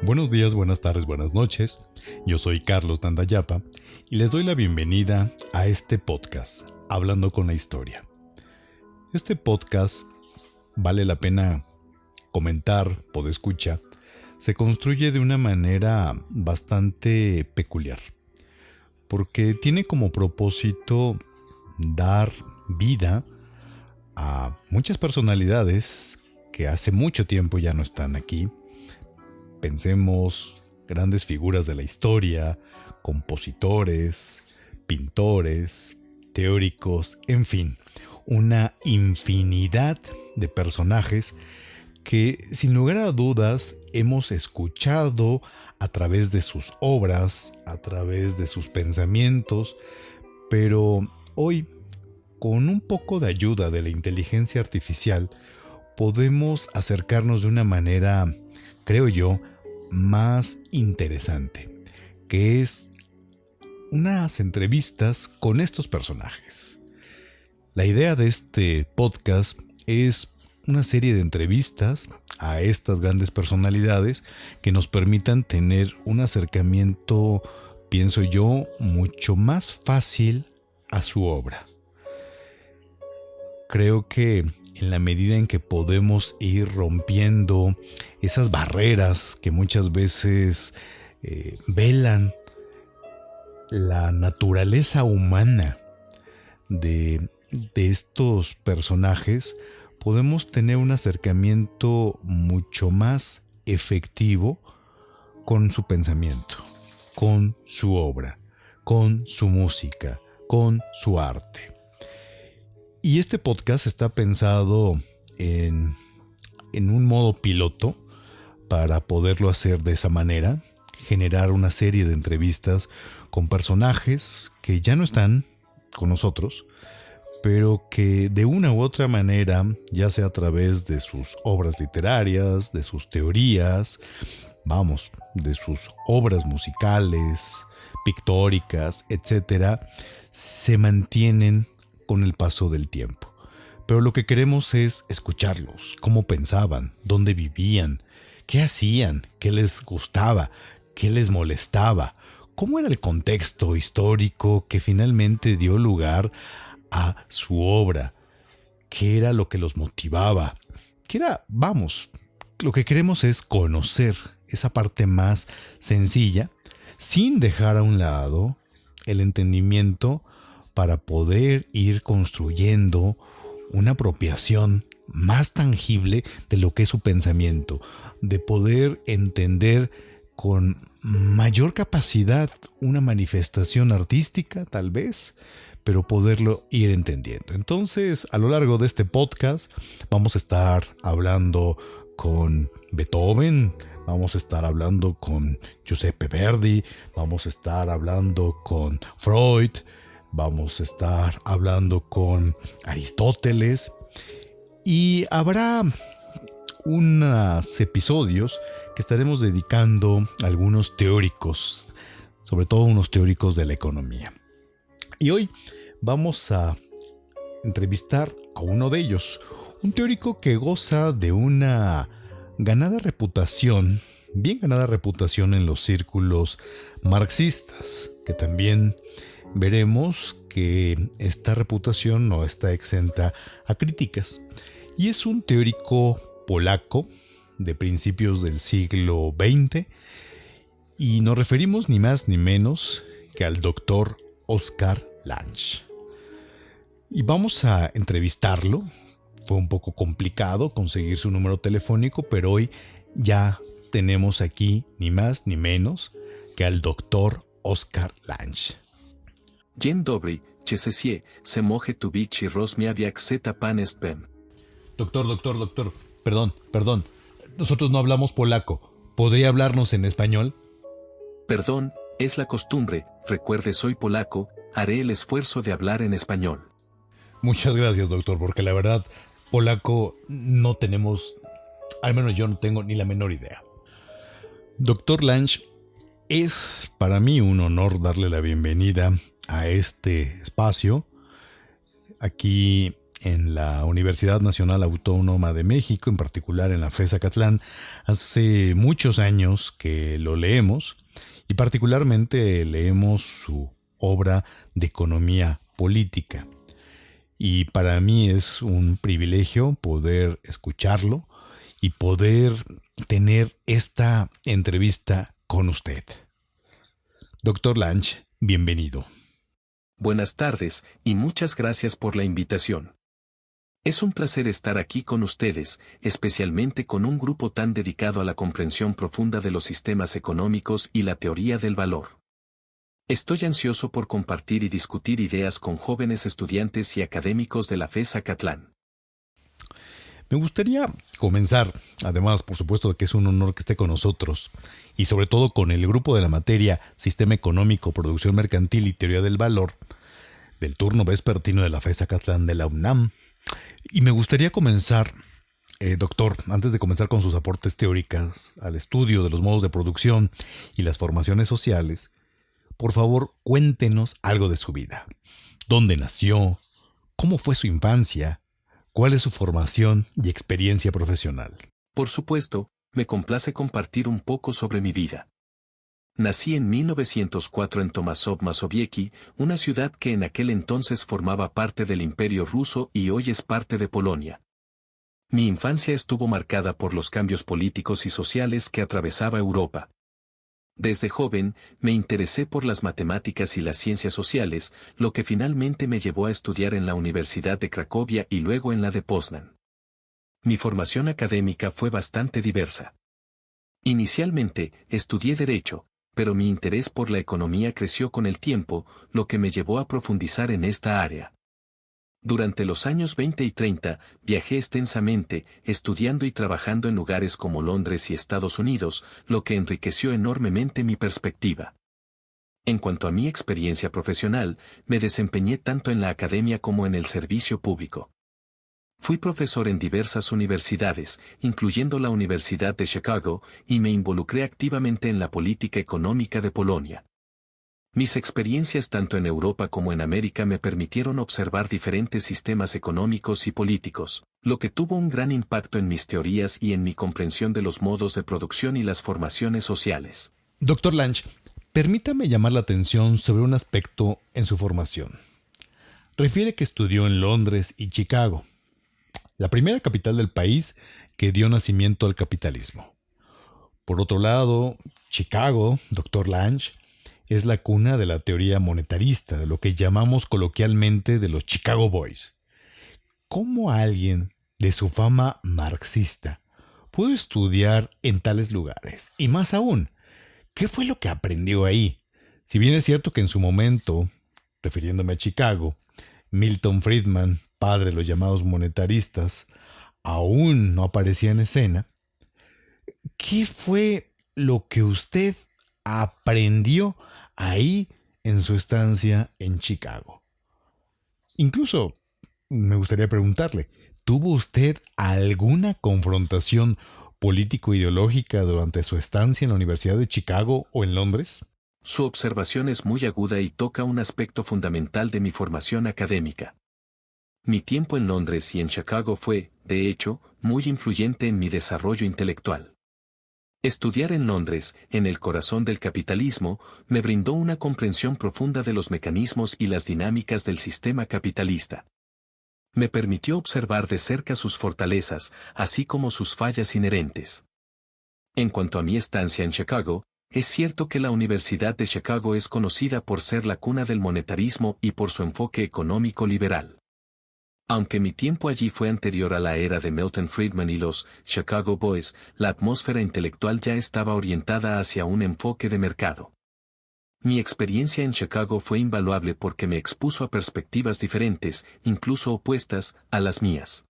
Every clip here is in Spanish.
Buenos días, buenas tardes, buenas noches. Yo soy Carlos Nandayapa y les doy la bienvenida a este podcast, Hablando con la Historia. Este podcast, vale la pena comentar, escuchar, se construye de una manera bastante peculiar, porque tiene como propósito dar vida a muchas personalidades que hace mucho tiempo ya no están aquí. Pensemos grandes figuras de la historia, compositores, pintores, teóricos, en fin, una infinidad de personajes que sin lugar a dudas hemos escuchado a través de sus obras, a través de sus pensamientos, pero hoy, con un poco de ayuda de la inteligencia artificial, podemos acercarnos de una manera, creo yo, más interesante, que es unas entrevistas con estos personajes. La idea de este podcast es una serie de entrevistas a estas grandes personalidades que nos permitan tener un acercamiento, pienso yo, mucho más fácil a su obra. Creo que en la medida en que podemos ir rompiendo esas barreras que muchas veces velan la naturaleza humana de estos personajes, podemos tener un acercamiento mucho más efectivo con su pensamiento, con su obra, con su música, con su arte. Y este podcast está pensado en un modo piloto para poderlo hacer de esa manera, generar una serie de entrevistas con personajes que ya no están con nosotros, pero que de una u otra manera, ya sea a través de sus obras literarias, de sus teorías, de sus obras musicales, pictóricas, etcétera, se mantienen con el paso del tiempo. Pero lo que queremos es escucharlos, cómo pensaban, dónde vivían, qué hacían, qué les gustaba, qué les molestaba, cómo era el contexto histórico que finalmente dio lugar a su obra, qué era lo que los motivaba, lo que queremos es conocer esa parte más sencilla, sin dejar a un lado el entendimiento para poder ir construyendo una apropiación más tangible de lo que es su pensamiento, de poder entender con mayor capacidad una manifestación artística, tal vez, pero poderlo ir entendiendo. Entonces, a lo largo de este podcast vamos a estar hablando con Beethoven, vamos a estar hablando con Giuseppe Verdi, vamos a estar hablando con Freud, vamos a estar hablando con Aristóteles y habrá unos episodios que estaremos dedicando a algunos teóricos, sobre todo unos teóricos de la economía. Y hoy vamos a entrevistar a uno de ellos, un teórico que goza de una bien ganada reputación en los círculos marxistas, que también veremos que esta reputación no está exenta a críticas. Y es un teórico polaco de principios del siglo XX y nos referimos ni más ni menos que al doctor Oskar Lange. Y vamos a entrevistarlo. Fue un poco complicado conseguir su número telefónico, pero hoy ya tenemos aquí ni más ni menos que al doctor Oskar Lange. Dzień dobry, cześć, se moje tu bici rozmawiać zeta pan jest bem. Doctor, perdón. Nosotros no hablamos polaco. ¿Podría hablarnos en español? Perdón, es la costumbre, recuerde soy polaco, haré el esfuerzo de hablar en español. Muchas gracias, doctor, porque la verdad, polaco no tenemos, al menos yo no tengo ni la menor idea. Doctor Lange, es para mí un honor darle la bienvenida a este espacio. Aquí en la Universidad Nacional Autónoma de México, en particular en la FES Acatlán. Hace muchos años que lo leemos y particularmente leemos su obra de economía política. Y para mí es un privilegio poder escucharlo y poder tener esta entrevista con usted. Doctor Lange, bienvenido. Buenas tardes y muchas gracias por la invitación. Es un placer estar aquí con ustedes, especialmente con un grupo tan dedicado a la comprensión profunda de los sistemas económicos y la teoría del valor. Estoy ansioso por compartir y discutir ideas con jóvenes estudiantes y académicos de la FES Acatlán. Me gustaría comenzar, además por supuesto de que es un honor que esté con nosotros, y sobre todo con el grupo de la materia Sistema Económico, Producción Mercantil y Teoría del Valor, del turno vespertino de la FES Acatlán de la UNAM. Y me gustaría comenzar, doctor, antes de comenzar con sus aportes teóricos al estudio de los modos de producción y las formaciones sociales, por favor cuéntenos algo de su vida. ¿Dónde nació? ¿Cómo fue su infancia? ¿Cuál es su formación y experiencia profesional? Por supuesto, me complace compartir un poco sobre mi vida. Nací en 1904 en Tomasov Mazowiecki, una ciudad que en aquel entonces formaba parte del Imperio Ruso y hoy es parte de Polonia. Mi infancia estuvo marcada por los cambios políticos y sociales que atravesaba Europa. Desde joven, me interesé por las matemáticas y las ciencias sociales, lo que finalmente me llevó a estudiar en la Universidad de Cracovia y luego en la de Poznan. Mi formación académica fue bastante diversa. Inicialmente, estudié Derecho, pero mi interés por la economía creció con el tiempo, lo que me llevó a profundizar en esta área. Durante los años 20 y 30, viajé extensamente, estudiando y trabajando en lugares como Londres y Estados Unidos, lo que enriqueció enormemente mi perspectiva. En cuanto a mi experiencia profesional, me desempeñé tanto en la academia como en el servicio público. Fui profesor en diversas universidades, incluyendo la Universidad de Chicago, y me involucré activamente en la política económica de Polonia. Mis experiencias tanto en Europa como en América me permitieron observar diferentes sistemas económicos y políticos, lo que tuvo un gran impacto en mis teorías y en mi comprensión de los modos de producción y las formaciones sociales. Doctor Lange, permítame llamar la atención sobre un aspecto en su formación. Refiere que estudió en Londres y Chicago, la primera capital del país que dio nacimiento al capitalismo. Por otro lado, Chicago, doctor Lange, es la cuna de la teoría monetarista, de lo que llamamos coloquialmente de los Chicago Boys. ¿Cómo alguien de su fama marxista pudo estudiar en tales lugares? Y más aún, ¿qué fue lo que aprendió ahí? Si bien es cierto que en su momento, refiriéndome a Chicago, Milton Friedman, padre de los llamados monetaristas, aún no aparecía en escena, ¿qué fue lo que usted aprendió ahí en su estancia en Chicago? Incluso me gustaría preguntarle, ¿tuvo usted alguna confrontación político-ideológica durante su estancia en la Universidad de Chicago o en Londres? Su observación es muy aguda y toca un aspecto fundamental de mi formación académica. Mi tiempo en Londres y en Chicago fue, de hecho, muy influyente en mi desarrollo intelectual. Estudiar en Londres, en el corazón del capitalismo, me brindó una comprensión profunda de los mecanismos y las dinámicas del sistema capitalista. Me permitió observar de cerca sus fortalezas, así como sus fallas inherentes. En cuanto a mi estancia en Chicago, es cierto que la Universidad de Chicago es conocida por ser la cuna del monetarismo y por su enfoque económico liberal. Aunque mi tiempo allí fue anterior a la era de Milton Friedman y los Chicago Boys, la atmósfera intelectual ya estaba orientada hacia un enfoque de mercado. Mi experiencia en Chicago fue invaluable porque me expuso a perspectivas diferentes, incluso opuestas, a las mías.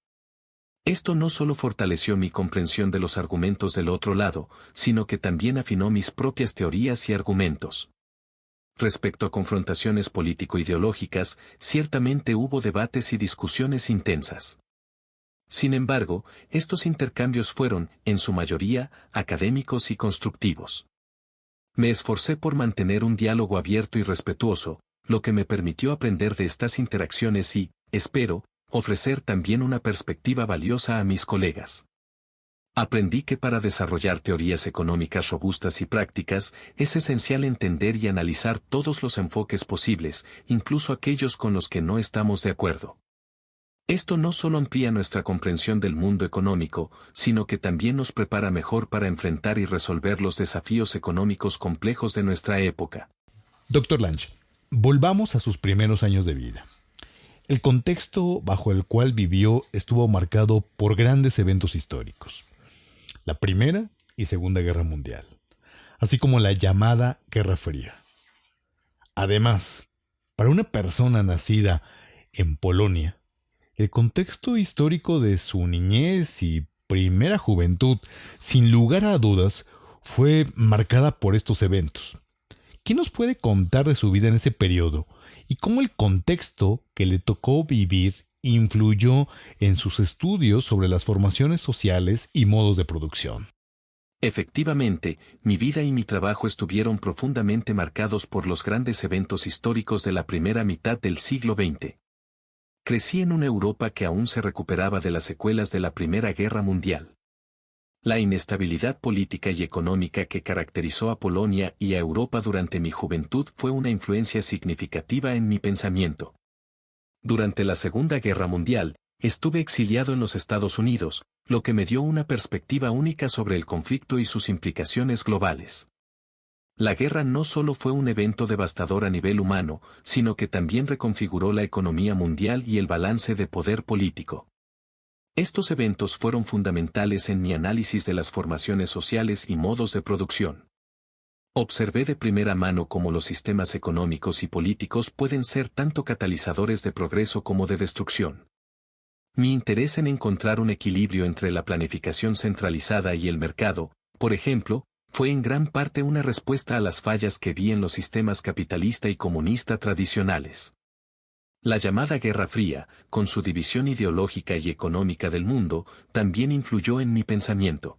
Esto no solo fortaleció mi comprensión de los argumentos del otro lado, sino que también afinó mis propias teorías y argumentos. Respecto a confrontaciones político-ideológicas, ciertamente hubo debates y discusiones intensas. Sin embargo, estos intercambios fueron, en su mayoría, académicos y constructivos. Me esforcé por mantener un diálogo abierto y respetuoso, lo que me permitió aprender de estas interacciones y, espero, ofrecer también una perspectiva valiosa a mis colegas. Aprendí que para desarrollar teorías económicas robustas y prácticas, es esencial entender y analizar todos los enfoques posibles, incluso aquellos con los que no estamos de acuerdo. Esto no solo amplía nuestra comprensión del mundo económico, sino que también nos prepara mejor para enfrentar y resolver los desafíos económicos complejos de nuestra época. Doctor Lange, volvamos a sus primeros años de vida. El contexto bajo el cual vivió estuvo marcado por grandes eventos históricos. La Primera y Segunda Guerra Mundial, así como la llamada Guerra Fría. Además, para una persona nacida en Polonia, el contexto histórico de su niñez y primera juventud, sin lugar a dudas, fue marcada por estos eventos. ¿Qué nos puede contar de su vida en ese periodo y cómo el contexto que le tocó vivir influyó en sus estudios sobre las formaciones sociales y modos de producción? Efectivamente, mi vida y mi trabajo estuvieron profundamente marcados por los grandes eventos históricos de la primera mitad del siglo XX. Crecí en una Europa que aún se recuperaba de las secuelas de la Primera Guerra Mundial. La inestabilidad política y económica que caracterizó a Polonia y a Europa durante mi juventud fue una influencia significativa en mi pensamiento. Durante la Segunda Guerra Mundial, estuve exiliado en los Estados Unidos, lo que me dio una perspectiva única sobre el conflicto y sus implicaciones globales. La guerra no solo fue un evento devastador a nivel humano, sino que también reconfiguró la economía mundial y el balance de poder político. Estos eventos fueron fundamentales en mi análisis de las formaciones sociales y modos de producción. Observé de primera mano cómo los sistemas económicos y políticos pueden ser tanto catalizadores de progreso como de destrucción. Mi interés en encontrar un equilibrio entre la planificación centralizada y el mercado, por ejemplo, fue en gran parte una respuesta a las fallas que vi en los sistemas capitalista y comunista tradicionales. La llamada Guerra Fría, con su división ideológica y económica del mundo, también influyó en mi pensamiento.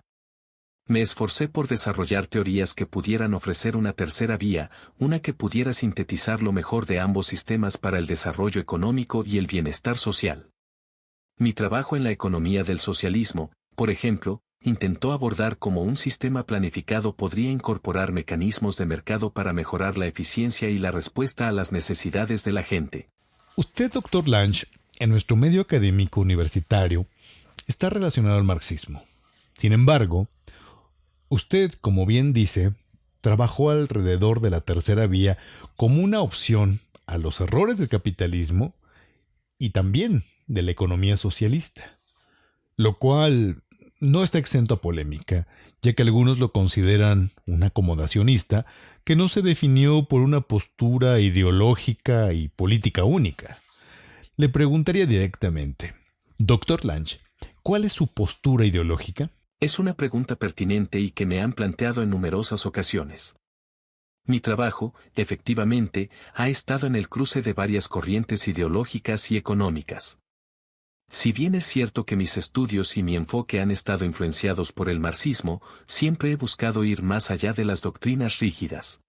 Me esforcé por desarrollar teorías que pudieran ofrecer una tercera vía, una que pudiera sintetizar lo mejor de ambos sistemas para el desarrollo económico y el bienestar social. Mi trabajo en la economía del socialismo, por ejemplo, intentó abordar cómo un sistema planificado podría incorporar mecanismos de mercado para mejorar la eficiencia y la respuesta a las necesidades de la gente. Usted, doctor Lange, en nuestro medio académico universitario, está relacionado al marxismo. Sin embargo, usted, como bien dice, trabajó alrededor de la tercera vía como una opción a los errores del capitalismo y también de la economía socialista, lo cual no está exento a polémica, ya que algunos lo consideran un acomodacionista que no se definió por una postura ideológica y política única. Le preguntaría directamente, doctor Lange, ¿cuál es su postura ideológica? Es una pregunta pertinente y que me han planteado en numerosas ocasiones. Mi trabajo, efectivamente, ha estado en el cruce de varias corrientes ideológicas y económicas. Si bien es cierto que mis estudios y mi enfoque han estado influenciados por el marxismo, siempre he buscado ir más allá de las doctrinas rígidas.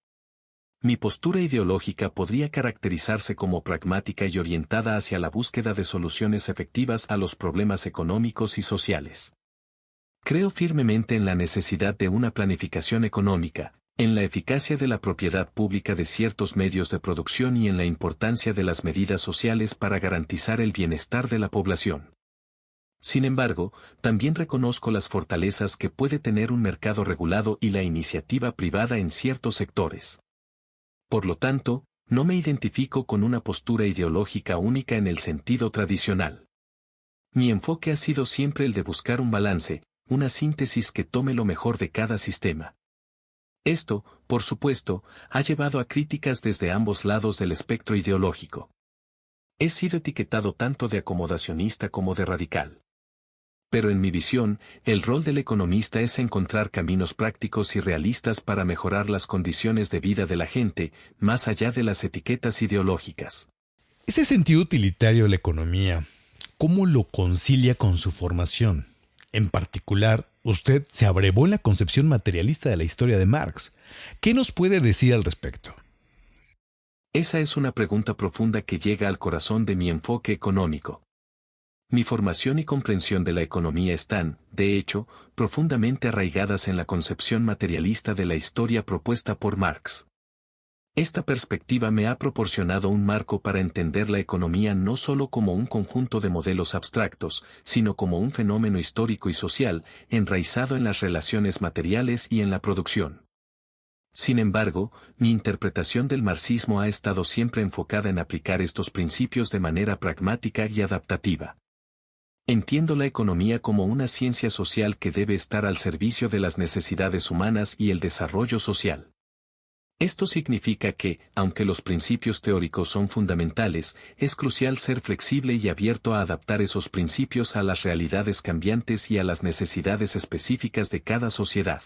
Mi postura ideológica podría caracterizarse como pragmática y orientada hacia la búsqueda de soluciones efectivas a los problemas económicos y sociales. Creo firmemente en la necesidad de una planificación económica, en la eficacia de la propiedad pública de ciertos medios de producción y en la importancia de las medidas sociales para garantizar el bienestar de la población. Sin embargo, también reconozco las fortalezas que puede tener un mercado regulado y la iniciativa privada en ciertos sectores. Por lo tanto, no me identifico con una postura ideológica única en el sentido tradicional. Mi enfoque ha sido siempre el de buscar un balance, una síntesis que tome lo mejor de cada sistema. Esto, por supuesto, ha llevado a críticas desde ambos lados del espectro ideológico. He sido etiquetado tanto de acomodacionista como de radical. Pero en mi visión, el rol del economista es encontrar caminos prácticos y realistas para mejorar las condiciones de vida de la gente, más allá de las etiquetas ideológicas. Ese sentido utilitario de la economía, ¿cómo lo concilia con su formación? En particular, usted se abrevó en la concepción materialista de la historia de Marx. ¿Qué nos puede decir al respecto? Esa es una pregunta profunda que llega al corazón de mi enfoque económico. Mi formación y comprensión de la economía están, de hecho, profundamente arraigadas en la concepción materialista de la historia propuesta por Marx. Esta perspectiva me ha proporcionado un marco para entender la economía no solo como un conjunto de modelos abstractos, sino como un fenómeno histórico y social, enraizado en las relaciones materiales y en la producción. Sin embargo, mi interpretación del marxismo ha estado siempre enfocada en aplicar estos principios de manera pragmática y adaptativa. Entiendo la economía como una ciencia social que debe estar al servicio de las necesidades humanas y el desarrollo social. Esto significa que, aunque los principios teóricos son fundamentales, es crucial ser flexible y abierto a adaptar esos principios a las realidades cambiantes y a las necesidades específicas de cada sociedad.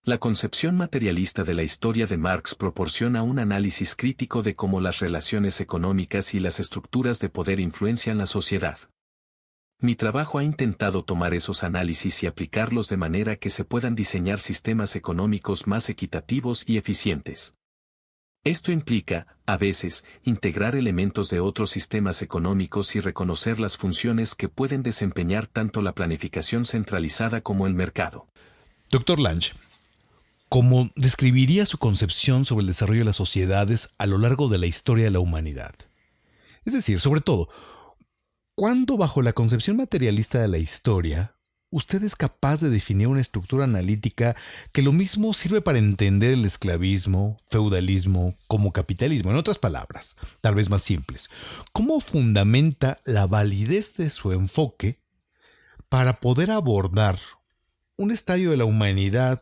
La concepción materialista de la historia de Marx proporciona un análisis crítico de cómo las relaciones económicas y las estructuras de poder influencian la sociedad. Mi trabajo ha intentado tomar esos análisis y aplicarlos de manera que se puedan diseñar sistemas económicos más equitativos y eficientes. Esto implica, a veces, integrar elementos de otros sistemas económicos y reconocer las funciones que pueden desempeñar tanto la planificación centralizada como el mercado. Doctor Lange, ¿cómo describiría su concepción sobre el desarrollo de las sociedades a lo largo de la historia de la humanidad? Es decir, sobre todo, ¿cuándo bajo la concepción materialista de la historia, usted es capaz de definir una estructura analítica que lo mismo sirve para entender el esclavismo, feudalismo, como capitalismo? En otras palabras, tal vez más simples, ¿cómo fundamenta la validez de su enfoque para poder abordar un estadio de la humanidad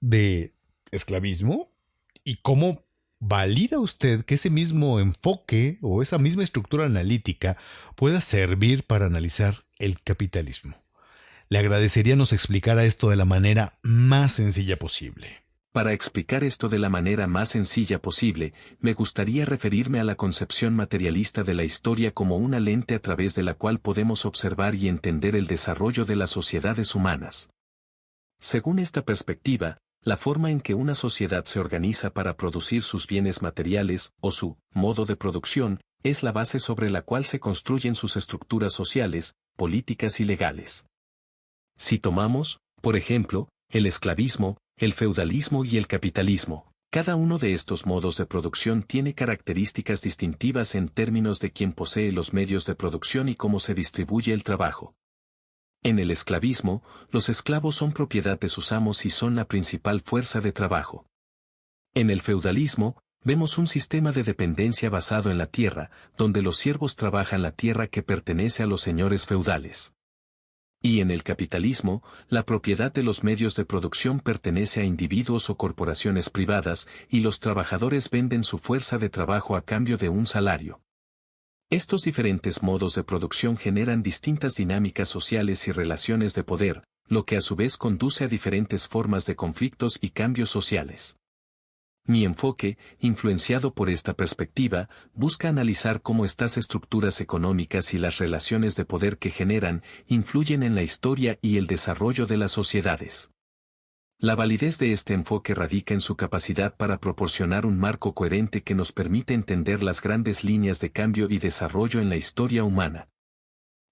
de esclavismo? ¿Y cómo valida usted que ese mismo enfoque o esa misma estructura analítica pueda servir para analizar el capitalismo? Le agradecería nos explicara esto de la manera más sencilla posible. Para explicar esto de la manera más sencilla posible, me gustaría referirme a la concepción materialista de la historia como una lente a través de la cual podemos observar y entender el desarrollo de las sociedades humanas. Según esta perspectiva, la forma en que una sociedad se organiza para producir sus bienes materiales, o su modo de producción, es la base sobre la cual se construyen sus estructuras sociales, políticas y legales. Si tomamos, por ejemplo, el esclavismo, el feudalismo y el capitalismo, cada uno de estos modos de producción tiene características distintivas en términos de quién posee los medios de producción y cómo se distribuye el trabajo. En el esclavismo, los esclavos son propiedad de sus amos y son la principal fuerza de trabajo. En el feudalismo, vemos un sistema de dependencia basado en la tierra, donde los siervos trabajan la tierra que pertenece a los señores feudales. Y en el capitalismo, la propiedad de los medios de producción pertenece a individuos o corporaciones privadas, y los trabajadores venden su fuerza de trabajo a cambio de un salario. Estos diferentes modos de producción generan distintas dinámicas sociales y relaciones de poder, lo que a su vez conduce a diferentes formas de conflictos y cambios sociales. Mi enfoque, influenciado por esta perspectiva, busca analizar cómo estas estructuras económicas y las relaciones de poder que generan, influyen en la historia y el desarrollo de las sociedades. La validez de este enfoque radica en su capacidad para proporcionar un marco coherente que nos permite entender las grandes líneas de cambio y desarrollo en la historia humana.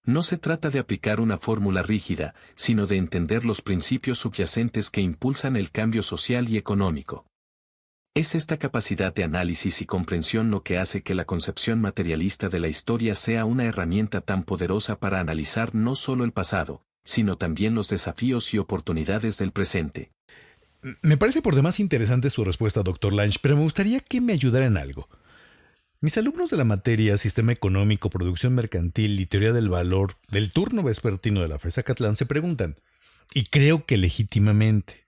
No se trata de aplicar una fórmula rígida, sino de entender los principios subyacentes que impulsan el cambio social y económico. Es esta capacidad de análisis y comprensión lo que hace que la concepción materialista de la historia sea una herramienta tan poderosa para analizar no solo el pasado, sino también los desafíos y oportunidades del presente. Me parece por demás interesante su respuesta, Dr. Lange, pero me gustaría que me ayudara en algo. Mis alumnos de la materia Sistema Económico, Producción Mercantil y Teoría del Valor del turno vespertino de la FES Acatlán se preguntan, y creo que legítimamente,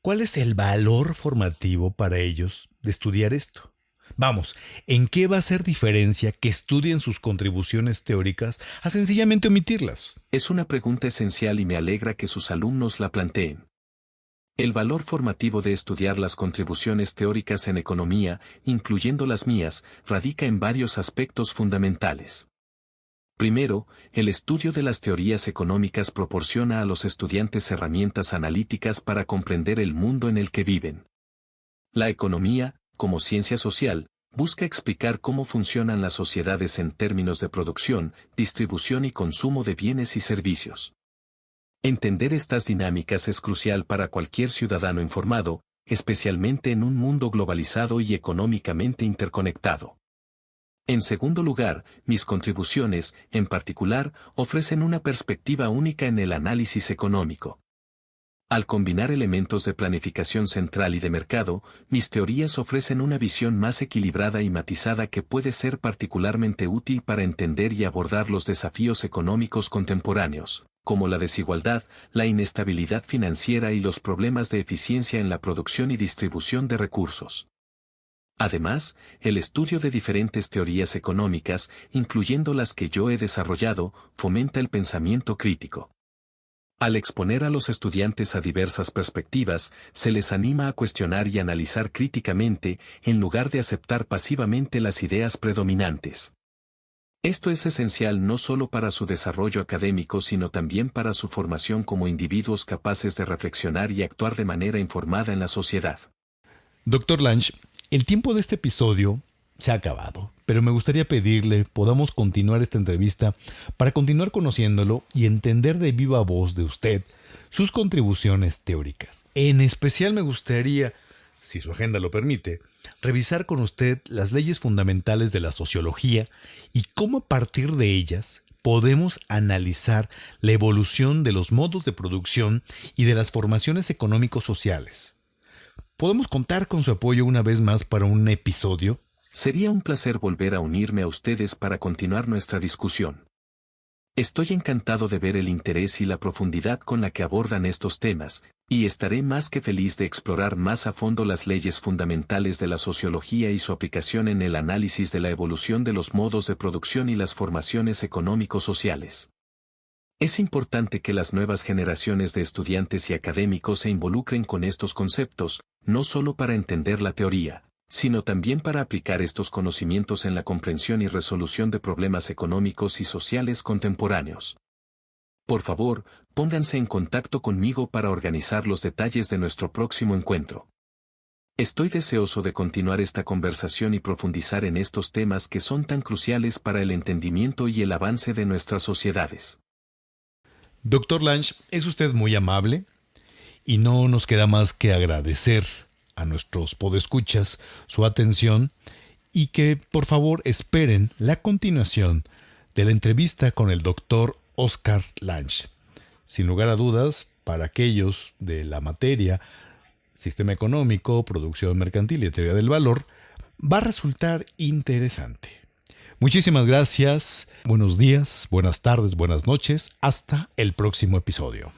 ¿cuál es el valor formativo para ellos de estudiar esto? Vamos, ¿en qué va a ser diferencia que estudien sus contribuciones teóricas a sencillamente omitirlas? Es una pregunta esencial y me alegra que sus alumnos la planteen. El valor formativo de estudiar las contribuciones teóricas en economía, incluyendo las mías, radica en varios aspectos fundamentales. Primero, el estudio de las teorías económicas proporciona a los estudiantes herramientas analíticas para comprender el mundo en el que viven. La economía, como ciencia social, busca explicar cómo funcionan las sociedades en términos de producción, distribución y consumo de bienes y servicios. Entender estas dinámicas es crucial para cualquier ciudadano informado, especialmente en un mundo globalizado y económicamente interconectado. En segundo lugar, mis contribuciones, en particular, ofrecen una perspectiva única en el análisis económico. Al combinar elementos de planificación central y de mercado, mis teorías ofrecen una visión más equilibrada y matizada que puede ser particularmente útil para entender y abordar los desafíos económicos contemporáneos, como la desigualdad, la inestabilidad financiera y los problemas de eficiencia en la producción y distribución de recursos. Además, el estudio de diferentes teorías económicas, incluyendo las que yo he desarrollado, fomenta el pensamiento crítico. Al exponer a los estudiantes a diversas perspectivas, se les anima a cuestionar y analizar críticamente, en lugar de aceptar pasivamente las ideas predominantes. Esto es esencial no solo para su desarrollo académico sino también para su formación como individuos capaces de reflexionar y actuar de manera informada en la sociedad. Doctor Lange, el tiempo de este episodio se ha acabado, pero me gustaría pedirle podamos continuar esta entrevista para continuar conociéndolo y entender de viva voz de usted sus contribuciones teóricas. En especial me gustaría, si su agenda lo permite, revisar con usted las leyes fundamentales de la sociología y cómo a partir de ellas podemos analizar la evolución de los modos de producción y de las formaciones económico-sociales. ¿Podemos contar con su apoyo una vez más para un episodio? Sería un placer volver a unirme a ustedes para continuar nuestra discusión. Estoy encantado de ver el interés y la profundidad con la que abordan estos temas, y estaré más que feliz de explorar más a fondo las leyes fundamentales de la sociología y su aplicación en el análisis de la evolución de los modos de producción y las formaciones económico-sociales. Es importante que las nuevas generaciones de estudiantes y académicos se involucren con estos conceptos, no solo para entender la teoría, sino también para aplicar estos conocimientos en la comprensión y resolución de problemas económicos y sociales contemporáneos. Por favor, pónganse en contacto conmigo para organizar los detalles de nuestro próximo encuentro. Estoy deseoso de continuar esta conversación y profundizar en estos temas que son tan cruciales para el entendimiento y el avance de nuestras sociedades. Doctor Lange, es usted muy amable y no nos queda más que agradecer a nuestros podescuchas su atención y que por favor esperen la continuación de la entrevista con el doctor Oscar Lange. Sin lugar a dudas, para aquellos de la materia, sistema económico, producción mercantil y teoría del valor, va a resultar interesante. Muchísimas gracias, buenos días, buenas tardes, buenas noches, hasta el próximo episodio.